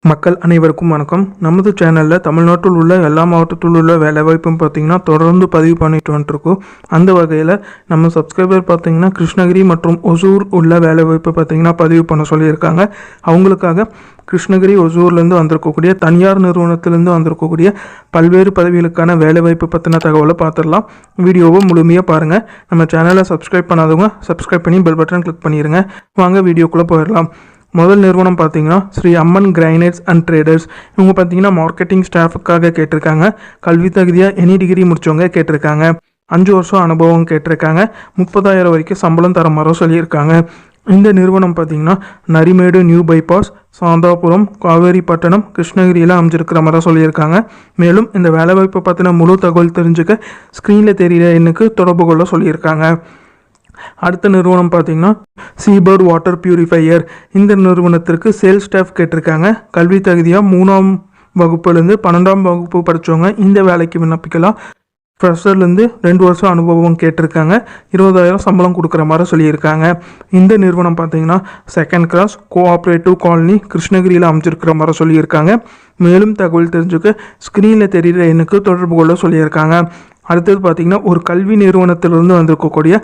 மக்கள் அனைவருக்கும் வணக்கம். நமது சேனலில் தமிழ்நாட்டில் உள்ள எல்லா மாவட்டத்தில் உள்ள வேலைவாய்ப்பும் பார்த்திங்கன்னா தொடர்ந்து பதிவு பண்ணிட்டு வந்துருக்கோம். அந்த வகையில் நம்ம சப்ஸ்கிரைபர் பார்த்திங்கன்னா கிருஷ்ணகிரி மற்றும் ஒசூர் உள்ள வேலைவாய்ப்பு பார்த்திங்கன்னா பதிவு பண்ண சொல்லியிருக்காங்க. அவங்களுக்காக கிருஷ்ணகிரி ஒசூர்லேருந்து வந்திருக்கக்கூடிய தனியார் நிறுவனத்திலேருந்து வந்திருக்கக்கூடிய பல்வேறு பதவிகளுக்கான வேலைவாய்ப்பு பற்றின தகவலை பார்த்துடலாம். வீடியோவை முழுமையாக பாருங்கள். நம்ம சேனலை சப்ஸ்கிரைப் பண்ணாதவங்க சப்ஸ்கிரைப் பண்ணி பெல் பட்டன் கிளிக் பண்ணிடுங்க. வாங்க வீடியோக்குள்ளே போயிடலாம். முதல் நிறுவனம் பார்த்தீங்கன்னா ஸ்ரீ அம்மன் கிரைனைட்ஸ் அண்ட் ட்ரேடர்ஸ். இவங்க பார்த்தீங்கன்னா மார்க்கெட்டிங் ஸ்டாஃபுக்காக கேட்டிருக்காங்க. கல்வி தகுதியாக எனி டிகிரி முடித்தவங்க கேட்டிருக்காங்க. 5 வருஷம் அனுபவம் கேட்டிருக்காங்க. 30,000 வரைக்கும் சம்பளம் தர மாதிரி சொல்லியிருக்காங்க. இந்த நிறுவனம் பார்த்தீங்கன்னா நரிமேடு நியூ பைபாஸ், சாந்தாபுரம், காவேரிப்பட்டினம், கிருஷ்ணகிரியில் அமைஞ்சிருக்கிற மாதிரி சொல்லியிருக்காங்க. மேலும் இந்த வேலைவாய்ப்பை பற்றின முழு தகவல் தெரிஞ்சுக்க ஸ்க்ரீனில் தெரிகிற எண்ணுக்கு தொடர்பு கொள்ள சொல்லியிருக்காங்க. அடுத்த நிறுவனம் பார்த்தீங்கன்னா சீபர்ட் வாட்டர் பியூரிஃபையர். இந்த நிறுவனத்திற்கு சேல்ஸ் ஸ்டாஃப் கேட்டிருக்காங்க. கல்வி தகுதியாக 3ஆம் வகுப்புலேருந்து 12ஆம் வகுப்பு படித்தவங்க இந்த வேலைக்கு விண்ணப்பிக்கலாம். ஃப்ரெஷர்லேருந்து 2 வருஷம் அனுபவம் கேட்டிருக்காங்க. 20,000 சம்பளம் கொடுக்குற மாதிரி சொல்லியிருக்காங்க. இந்த நிறுவனம் பார்த்தீங்கன்னா செகண்ட் கிராஸ் கோஆப்ரேட்டிவ் காலனி, கிருஷ்ணகிரியில் அமைச்சிருக்கிற மாதிரி சொல்லியிருக்காங்க. மேலும் தகவல் தெரிஞ்சுக்க ஸ்க்ரீனில் தெரிகிற எண்ணுக்கு தொடர்பு கொள்ள சொல்லியிருக்காங்க. அடுத்தது பார்த்தீங்கன்னா ஒரு கல்வி நிறுவனத்திலிருந்து வந்திருக்கக்கூடிய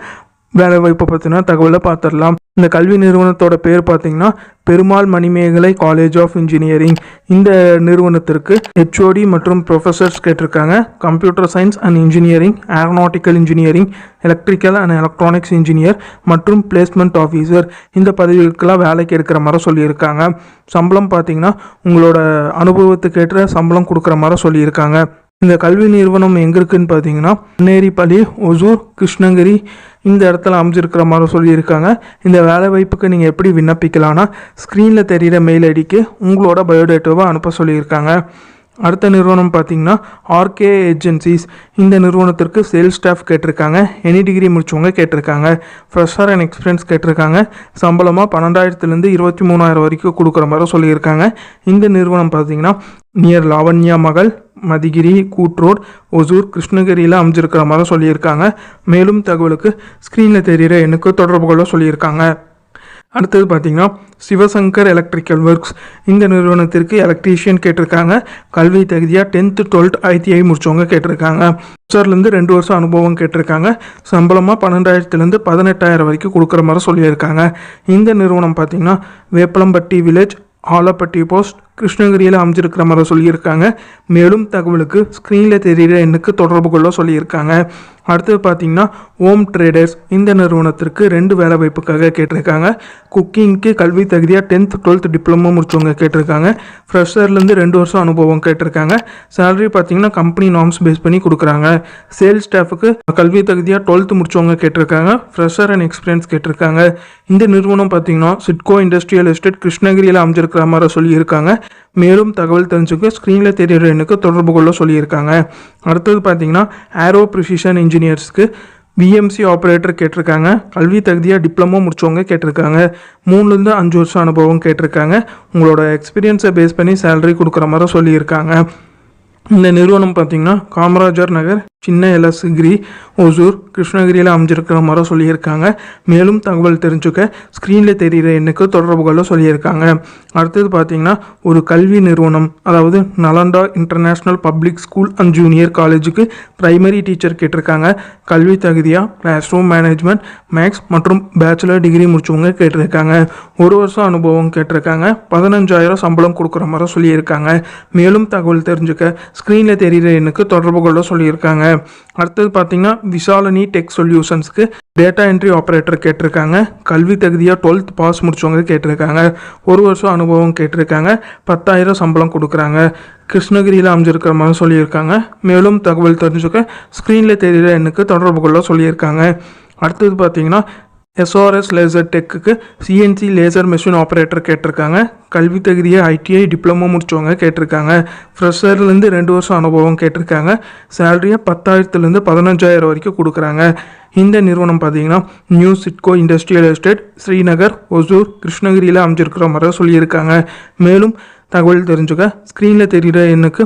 வேலைவாய்ப்பை பற்றின தகவலை பார்த்துடலாம். இந்த கல்வி நிறுவனத்தோட பேர் பார்த்தீங்கன்னா Perumal Manimegalai college of engineering. இந்த நிறுவனத்திற்கு ஹெச்ஓடி மற்றும் ப்ரொஃபஸர்ஸ் கேட்டிருக்காங்க. Computer science and engineering, aeronautical engineering, electrical and electronics engineer மற்றும் பிளேஸ்மெண்ட் ஆஃபீஸர். இந்த பதவிகளுக்கெல்லாம் வேலைக்கு எடுக்கிற மாதிரி சொல்லியிருக்காங்க. சம்பளம் பார்த்தீங்கன்னா உங்களோட அனுபவத்துக்கு ஏற்ற சம்பளம் கொடுக்குற மாதிரி சொல்லியிருக்காங்க. இந்த கல்வி நிறுவனம் எங்கே இருக்குதுன்னு பார்த்தீங்கன்னா நேரிப்பள்ளி, ஒசூர், கிருஷ்ணகிரி இந்த இடத்துல அமைஞ்சிருக்கிற மாதிரி சொல்லியிருக்காங்க. இந்த வேலை வாய்ப்புக்கு நீங்கள் எப்படி விண்ணப்பிக்கலாம்னா ஸ்க்ரீனில் தெரிகிற மெயில் ஐடிக்கு உங்களோட பயோடேட்டாவை அனுப்ப சொல்லியிருக்காங்க. அடுத்த நிறுவனம் பார்த்தீங்கன்னா ஆர்கே ஏஜென்சிஸ். இந்த நிறுவனத்திற்கு சேல்ஸ் ஸ்டாஃப் கேட்டிருக்காங்க. எனி டிகிரி முடிச்சவங்க கேட்டிருக்காங்க. ஃப்ரெஷர் அண்ட் எக்ஸ்பீரியன்ஸ் கேட்டிருக்காங்க. சம்பளமாக 12,000லேருந்து 23,000 வரைக்கும் கொடுக்குற மாதிரி சொல்லியிருக்காங்க. இந்த நிறுவனம் பார்த்தீங்கன்னா நியர் லாவண்யா மகள், மதிகிரி, கூட்ரோட், ஒசூர், கிருஷ்ணகிரியில் அமைஞ்சிருக்கிற மாதிரி சொல்லியிருக்காங்க. மேலும் தகவலுக்கு ஸ்க்ரீனில் தெரிகிற எண்ணுக்கு தொடர்பு கொள்ள சொல்லியிருக்காங்க. அடுத்தது பார்த்தீங்கன்னா சிவசங்கர் எலக்ட்ரிக்கல் ஒர்க்ஸ். இந்த நிறுவனத்திற்கு எலக்ட்ரீஷியன் கேட்டிருக்காங்க. கல்வி தகுதியாக 10th 12th ITI முடித்தவங்க கேட்டிருக்காங்க. ஃப்ரெஷர்லேருந்து 2 வருஷம் அனுபவம் கேட்டிருக்காங்க. சம்பளமாக 12,000லேருந்து 18,000 வரைக்கும் கொடுக்குற மாதிரி சொல்லியிருக்காங்க. இந்த நிறுவனம் பார்த்தீங்கன்னா வேப்பலம்பட்டி வில்லேஜ், ஆலப்பட்டி போஸ்ட், கிருஷ்ணகிரியில் அமைஞ்சிருக்கிற மாதிரி சொல்லியிருக்காங்க. மேலும் தகவலுக்கு ஸ்க்ரீனில் தெரிகிற எண்ணுக்கு தொடர்பு கொள்ள சொல்லியிருக்காங்க. அடுத்தது பார்த்தீங்கன்னா ஓம் ட்ரேடர்ஸ். இந்த நிறுவனத்திற்கு 2 வேலை வாய்ப்புக்காக கேட்டிருக்காங்க. குக்கிங்க்கு கல்வி தகுதியாக 10th 12th டிப்ளமோ முடிச்சவங்க கேட்டிருக்காங்க. ஃப்ரெஷர்லேருந்து 2 வருஷம் அனுபவம் கேட்டிருக்காங்க. சேலரி பார்த்தீங்கன்னா கம்பெனி நார்ம்ஸ் பேஸ் பண்ணி கொடுக்குறாங்க. சேல்ஸ் ஸ்டாஃபுக்கு கல்வி தகுதியாக 12th முடிச்சவங்க கேட்டிருக்காங்க. ஃப்ரெஷர் அண்ட் எக்ஸ்பீரியன்ஸ் கேட்டிருக்காங்க. இந்த நிறுவனம் பார்த்தீங்கன்னா சிட்கோ இண்டஸ்ட்ரியல் எஸ்டேட், கிருஷ்ணகிரியில் அமைஞ்சிருக்கிற மாதிரி சொல்லியிருக்காங்க. மேலும் தகவல் தெரிஞ்சுக்க ஸ்க்ரீனில் தெரிகிற எண்ணுக்கு தொடர்பு கொள்ள சொல்லியிருக்காங்க. அடுத்தது பார்த்தீங்கன்னா ஏரோ ப்ரிசிஷன் இன்ஜினியர்ஸ்க்கு பிஎம்சி ஆப்ரேட்டர் கேட்டிருக்காங்க. கல்வி தகுதியாக டிப்ளமோ முடிச்சவங்க கேட்டிருக்காங்க. 3லேருந்து 5 வருஷம் அனுபவம் கேட்டிருக்காங்க. உங்களோட எக்ஸ்பீரியன்ஸை பேஸ் பண்ணி சேலரி கொடுக்குற மாதிரி சொல்லியிருக்காங்க. இந்த நிறுவனம் பார்த்தீங்கன்னா காமராஜர் நகர், சின்ன எலசகிரி, ஒசூர், கிருஷ்ணகிரியில் அமைஞ்சிருக்கிற மாதிரி சொல்லியிருக்காங்க. மேலும் தகவல் தெரிஞ்சுக்க ஸ்க்ரீனில் தெரிகிற எண்ணுக்கு தொடர்பு கொள்ள சொல்லியிருக்காங்க. அடுத்தது பார்த்தீங்கன்னா ஒரு கல்வி நிறுவனம், அதாவது Nalanda international public school and junior காலேஜுக்கு பிரைமரி டீச்சர் கேட்டிருக்காங்க. கல்வி தகுதியாக கிளாஸ் ரூம் மேனேஜ்மெண்ட், மேக்ஸ் மற்றும் பேச்சுலர் டிகிரி முடிச்சவங்க கேட்டிருக்காங்க. 1 வருஷம் அனுபவம் கேட்டிருக்காங்க. 15,000 சம்பளம் கொடுக்குற மாதிரி சொல்லியிருக்காங்க. மேலும் தகவல் தெரிஞ்சுக்க ஸ்க்ரீனில் தெரிகிற எண்ணுக்கு தொடர்பு கொள்ள சொல்லியிருக்காங்க. அடுத்தது பார்த்தீங்கன்னா விஷாலினி டெக் சொல்யூஷன்ஸ்க்கு டேட்டா என்ட்ரி ஆப்ரேட்டர் கேட்டிருக்காங்க. கல்வி தகுதியாக 12th பாஸ் முடிச்சவங்க கேட்டிருக்காங்க. 1 வருஷம் அனுபவம் கேட்டிருக்காங்க. 10,000 சம்பளம் கொடுக்குறாங்க. கிருஷ்ணகிரியில் அமைஞ்சிருக்கிற மாதிரி சொல்லியிருக்காங்க. மேலும் தகவல் தெரிஞ்சுக்க ஸ்க்ரீனில் தெரிகிற எண்ணுக்கு தொடர்பு கொள்ள சொல்லியிருக்காங்க. அடுத்தது பார்த்தீங்கன்னா எஸ்ஆர்எஸ் லேசர் டெக்குக்கு சிஎன்சி லேசர் மெஷின் ஆப்ரேட்டர் கேட்டிருக்காங்க. கல்வி தகுதியை ITI டிப்ளமோ முடிச்சவங்க கேட்டிருக்காங்க. ஃப்ரெஷர்லேருந்து 2 வருஷம் அனுபவம் கேட்டிருக்காங்க. சேலரியாக 10,000லேருந்து 15,000 வரைக்கும் கொடுக்குறாங்க. இந்த நிறுவனம் பார்த்தீங்கன்னா new SIDCO industrial estate, Srinagar, Hosur, கிருஷ்ணகிரியில் அமைஞ்சிருக்கிற மாதிரி சொல்லியிருக்காங்க. மேலும் தகவல் தெரிஞ்சுக்க ஸ்க்ரீனில் தெரிகிற எண்ணுக்கு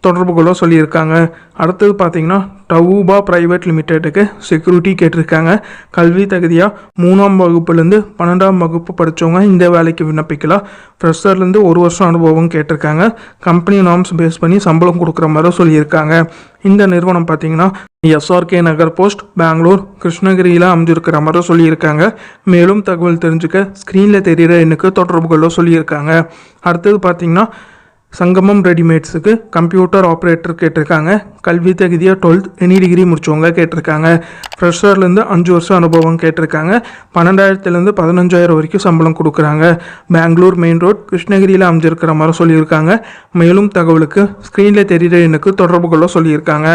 தொடர்பு கொள்ள சொல்லியிருக்காங்க. அடுத்தது பார்த்தீங்கன்னா டவூபா பிரைவேட் லிமிடெட்டுக்கு செக்யூரிட்டி கேட்டிருக்காங்க. கல்வி தகுதியாக 3ஆம் வகுப்புலேருந்து 12ஆம் வகுப்பு படித்தவங்க இந்த வேலைக்கு விண்ணப்பிக்கலாம். ஃப்ரெஷர்லேருந்து 1 வருஷம் அனுபவம் கேட்டிருக்காங்க. கம்பெனி நார்ம்ஸ் பேஸ் பண்ணி சம்பளம் கொடுக்குற மாதிரி சொல்லியிருக்காங்க. இந்த நிறுவனம் பார்த்தீங்கன்னா SRK நகர் போஸ்ட், பெங்களூர், கிருஷ்ணகிரியில் அமைஞ்சிருக்கிற மாதிரி சொல்லியிருக்காங்க. மேலும் தகவல் தெரிஞ்சுக்க ஸ்க்ரீனில் தெரிகிற எண்ணுக்கு தொடர்பு கொள்ள சொல்லியிருக்காங்க. அடுத்தது பார்த்தீங்கன்னா சங்கமம் ரெடிமேட்ஸுக்கு கம்ப்யூட்டர் ஆப்ரேட்டர் கேட்டிருக்காங்க. கல்வி தகுதியாக 12th எனி டிகிரி முடித்தவங்க கேட்டிருக்காங்க. ஃப்ரெஷர்லேருந்து 5 வருஷம் அனுபவம் கேட்டிருக்காங்க. 12,000லேருந்து 15,000 வரைக்கும் சம்பளம் கொடுக்குறாங்க. பெங்களூர் மெயின் ரோட், கிருஷ்ணகிரியில் அமைஞ்சிருக்கிற மாதிரி சொல்லியிருக்காங்க. மேலும் தகவலுக்கு ஸ்க்ரீனில் தெரிகிற எண்ணுக்கு தொடர்பு கொள்ள சொல்லியிருக்காங்க.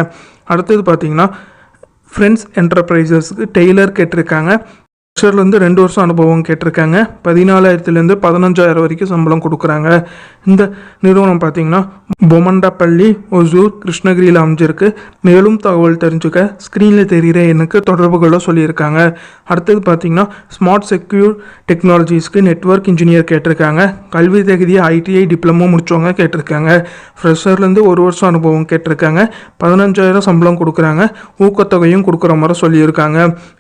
அடுத்தது பார்த்தீங்கன்னா ஃப்ரெண்ட்ஸ் என்டர்பிரைசஸ்க்கு டெய்லர் கேட்டிருக்காங்க. ஃப்ரெஷர்லேருந்து 2 வருஷம் அனுபவம் கேட்டிருக்காங்க. 14,000லேருந்து 15,000 வரைக்கும் சம்பளம் கொடுக்குறாங்க. இந்த நிறுவனம் பார்த்தீங்கன்னா பொமண்டப்பள்ளி, ஒசூர், கிருஷ்ணகிரியில் அமைஞ்சிருக்கு. மேலும் தகவல் தெரிஞ்சுக்க ஸ்க்ரீனில் தெரிகிற எண்ணுக்கு தொடர்பு கொள்ள சொல்லியிருக்காங்க. அடுத்தது பார்த்தீங்கன்னா ஸ்மார்ட் செக்யூர் டெக்னாலஜிஸ்க்கு நெட்வொர்க் இன்ஜினியர் கேட்டிருக்காங்க. கல்வி தகுதியை ITI டிப்ளமோ முடித்தவங்க கேட்டிருக்காங்க. ஃப்ரெஷர்லேருந்து 1 வருஷம் அனுபவம் கேட்டிருக்காங்க. 15,000 சம்பளம் கொடுக்குறாங்க. ஊக்கத்தொகையும் கொடுக்குற மாதிரி சொல்லியிருக்காங்க.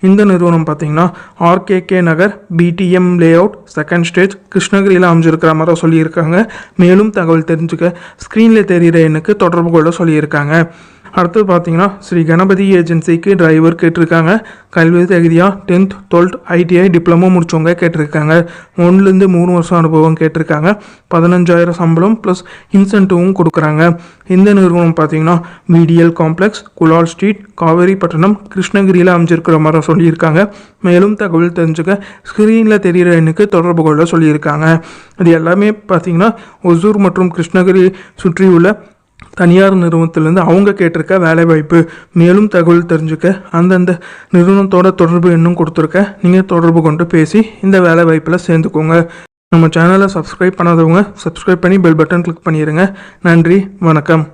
இந்த நிறுவனம் பார்த்தீங்கன்னா RKK நகர், BTM லேஅவுட், 2nd ஸ்டேஜ், கிருஷ்ணகிரியில் அமைஞ்சிருக்கிற மாதிரி சொல்லியிருக்காங்க. மேலும் தகவல் தெரிஞ்சுக்க ஸ்க்ரீனில் தெரிகிற எண்ணுக்கு தொடர்பு கொள்ள சொல்லியிருக்காங்க. அடுத்தது பார்த்தீங்கன்னா ஸ்ரீ கணபதி ஏஜென்சிக்கு டிரைவர் கேட்டிருக்காங்க. கல்வி தகுதியாக 10th 12th ITI டிப்ளமோ முடித்தவங்க கேட்டிருக்காங்க. 1லேருந்து 3 வருஷம் அனுபவம் கேட்டிருக்காங்க. 15,000 சம்பளம் ப்ளஸ் இன்சென்டிவும் கொடுக்குறாங்க. இந்த நிறுவனம் பார்த்தீங்கன்னா VDL காம்ப்ளெக்ஸ், குலால் ஸ்ட்ரீட், காவேரிப்பட்டினம், கிருஷ்ணகிரியில் அமைஞ்சிருக்கிற மாதிரி சொல்லியிருக்காங்க. மேலும் தகவல் தெரிஞ்சுக்க ஸ்க்ரீனில் தெரிகிற எண்ணுக்கு தொடர்பு கொள்ள சொல்லியிருக்காங்க. இது எல்லாமே பார்த்தீங்கன்னா ஒசூர் மற்றும் கிருஷ்ணகிரி சுற்றியுள்ள தனியார் நிறுவனத்திலேருந்து அவங்க கேட்டிருக்க வேலைவாய்ப்பு. மேலும் தகவல் தெரிஞ்சுக்க அந்தந்த நிறுவனத்தோட தொடர்பு எண்ணும் கொடுத்துருக்க. நீங்கள் தொடர்பு கொண்டு பேசி இந்த வேலைவாய்ப்பில் சேர்ந்துக்கோங்க. நம்ம சேனலை சப்ஸ்கிரைப் பண்ணாதவங்க சப்ஸ்கிரைப் பண்ணி பெல் பட்டன் கிளிக் பண்ணிடுங்க. நன்றி, வணக்கம்.